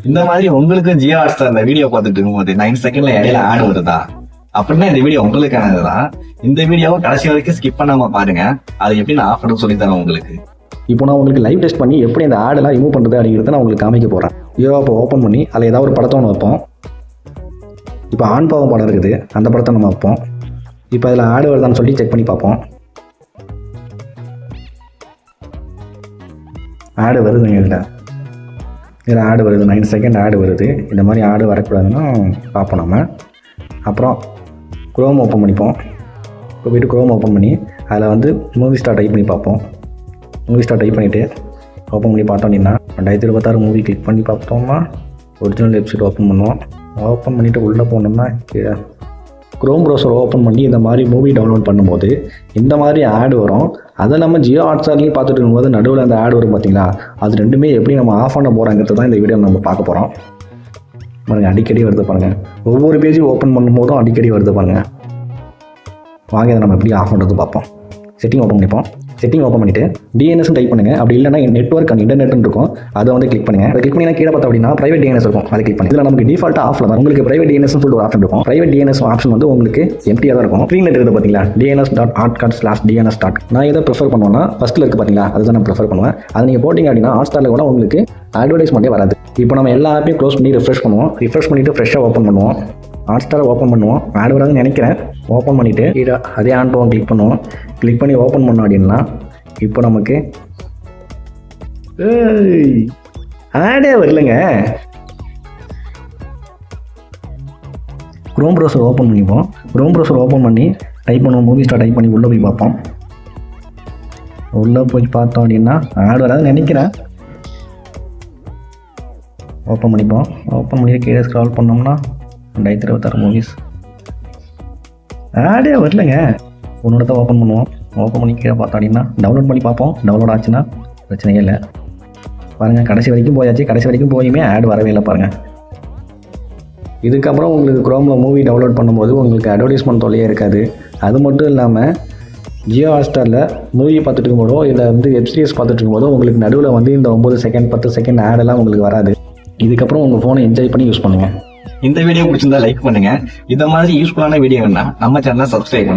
இந்த மாதிரி உங்களுக்கு ஜியோ ஹாட்ஸ்டார் இந்த வீடியோ பார்த்துட்டு இருக்கும்போது 9 செகண்ட்ல இடையில ஆட் வருதா அப்படின்னா இந்த வீடியோ உங்களுக்கானதுதான். இந்த வீடியோவை கடைசி வரைக்கும் ஸ்கிப் பண்ணாம பாருங்க. அது எப்படி நான் ஆஃப் பண்ண சொல்லி தரேன் உங்களுக்கு. இப்போ நான் உங்களுக்கு லைவ் டெஸ்ட் பண்ணி எப்படி அந்த ஆடெல்லாம் ரிமூவ் பண்ணுறது அப்படிங்கிறத நான் உங்களுக்கு காமிக்க போகிறேன். ஜியோ ஆப்பை ஓப்பன் பண்ணி அதில் ஏதாவது ஒரு படத்தை ஒன்று வைப்போம். இப்போ ஆண் பாவம் படம் இருக்குது, அந்த படத்தை நம்ம வைப்போம். இப்போ அதில் ஆடு வருதான்னு சொல்லி செக் பண்ணி பார்ப்போம். ஆடு வருதுங்க, இதில் ஆடு வருது, 9 செகண்ட் ஆடு வருது. இந்த மாதிரி ஆடு வரக்கூடாதுன்னா பார்ப்போம் நம்ம. அப்புறம் குரோம் ஓப்பன் பண்ணிப்போம். இப்போ போய்ட்டு குரோம் ஓப்பன் பண்ணி அதில் வந்து மூவி ஸ்டார் டைப் பண்ணி பார்ப்போம். மூவி ஸ்டார் டைப் பண்ணிவிட்டு ஓப்பன் பண்ணி பார்த்தோம் அப்படின்னா 2026 மூவி கிளிக் பண்ணி பார்த்தோம்னா ஒரிஜினல் வெப்சைட் ஓப்பன் பண்ணுவோம். ஓப்பன் பண்ணிவிட்டு உள்ளே போனோம்னா கீழே குரோம் ப்ரௌசர் ஓப்பன் பண்ணி இந்த மாதிரி மூவி டவுன்லோட் பண்ணும்போது இந்த மாதிரி ஆடு வரும். அதை நம்ம ஜியோ ஹாட்ஸ்டார்லேயும் பார்த்துட்டு இருக்கும்போது நடுவில் அந்த ஆடு வரும் பார்த்தீங்களா, அது ரெண்டுமே எப்படி நம்ம ஆஃப் பண்ண போகிறாங்கிறது தான் இந்த வீடியோ நம்ம பார்க்க போகிறோம். பாருங்கள், அடிக்கடி வருது பாருங்கள். ஒவ்வொரு பேஜும் ஓப்பன் பண்ணும்போதும் அடிக்கடி வருது பாருங்கள். வாங்க இதை நம்ம எப்படி ஆஃப் பண்ணுறது பார்ப்போம். செட்டிங் ஓப்பன் பண்ணிப்போம். செட்டிங் ஓப்பன் பண்ணிவிட்டு டிஎன்எஸ் டைப் பண்ணுங்கள். அப்படி இல்லைனா நெட்வொர்க் அண்ட் இன்டர்நெட்னு இருக்கும், அதை வந்து கிளிக் பண்ணுங்கள். அதை கிளிக் பண்ணி கீழே பார்த்தோம் அப்படின்னா பிரைவேட் டிஎன்எஸ் இருக்கும், அதை கிளிக் பண்ணி இதில் நமக்கு டிஃபால்ட்டாக ஆஃபில் தான் உங்களுக்கு பிரைவேட் டிஎன்எஸ் சொல்லிட்டு ஒரு ஆப்ஷன் இருக்கும். பிரைவேட் டிஎன்எஸ் ஆப்ஷன் வந்து உங்களுக்கு எம்டியாக தான் இருக்கும். ஸ்க்ரீனில் இருக்குது பார்த்தீங்களா, dns.artcard/dns. நான் எதை ப்ரிஃபர் பண்ணுவேன்னா ஃபஸ்ட்டில் இருக்குது பார்த்தீங்களா, அதுதான் நான் ப்ரிஃபர் பண்ணுவேன். அதை நீங்கள் போட்டிங்க அப்படின்னா ஹாட்ஸ்டாரில் கூட உங்களுக்கு அட்வர்டைஸ்மெண்ட்டே வராது. இப்போ நம்ம எல்லா ஆப்பையும் க்ளோஸ் பண்ணி ரிஃப்ரெஷ் பண்ணுவோம். ரிஃப்ரெஷ் பண்ணிவிட்டு ஃப்ரெஷ்ஷாக ஓப்பன் பண்ணுவோம். ஹாட்ஸ்டாரை ஓப்பன் பண்ணுவோம். ஆட் வராதுன்னு நினைக்கிறேன். ஓப்பன் பண்ணிவிட்டு அதே ஆன் போவோம், கிளிக் பண்ணுவோம். கிளிக் பண்ணி ஓப்பன் பண்ணோம் அப்படின்னா இப்போ நமக்கு ஆடே வரலங்க. குரோம் ப்ரௌசர் ஓப்பன் பண்ணிப்போம். குரோம் ப்ரௌசர் ஓப்பன் பண்ணி டைப் பண்ணுவோம். மூவி ஸ்டார் டைப் பண்ணி உள்ளே போய் பார்ப்போம். உள்ளே போய் பார்த்தோம் அப்படின்னா ஆட் வராதுன்னு நினைக்கிறேன். ஓப்பன் பண்ணிப்போம். ஓப்பன் பண்ணி கீழே ஸ்க்ரால் பண்ணோம்னா 2026 மூவிஸ் ஆடே வரலங்க. ஒன்னோட தான் ஓப்பன் பண்ணுவோம். ஓப்பன் பண்ணி கீழே பார்த்தோம் அப்படின்னா டவுன்லோட் பண்ணி பார்ப்போம். டவுன்லோட் ஆச்சுன்னா பிரச்சனையே இல்லை. பாருங்கள், கடைசி வரைக்கும் போயாச்சு. கடைசி வரைக்கும் போயுமே ஆட் வரவே இல்லை பாருங்கள். இதுக்கப்புறம் உங்களுக்கு குரோமில் மூவி டவுன்லோட் பண்ணும்போது உங்களுக்கு அட்வர்டைஸ்மெண்ட் தொல்லையே இருக்காது. அது மட்டும் இல்லாமல் ஜியோ ஹாட்ஸ்டாரில் மூவி பார்த்துட்டு இருக்கும்போதோ இல்லை வந்து வெப் சீரிஸ் பார்த்துட்டு இருக்கும்போதோ உங்களுக்கு நடுவில் வந்து இந்த 9 செகண்ட் 10 செகண்ட் ஆடெல்லாம் உங்களுக்கு வராது. இதுக்கப்புறம் உங்கள் ஃபோனை என்ஜாய் பண்ணி யூஸ் பண்ணுங்கள். இந்த வீடியோ பிடிச்சிருந்தா லைக் பண்ணுங்க. இந்த மாதிரி யூஸ்ஃபுல்லான வீடியோ வேணா நம்ம சேனலை சப்ஸ்கிரைப் பண்ணுங்க.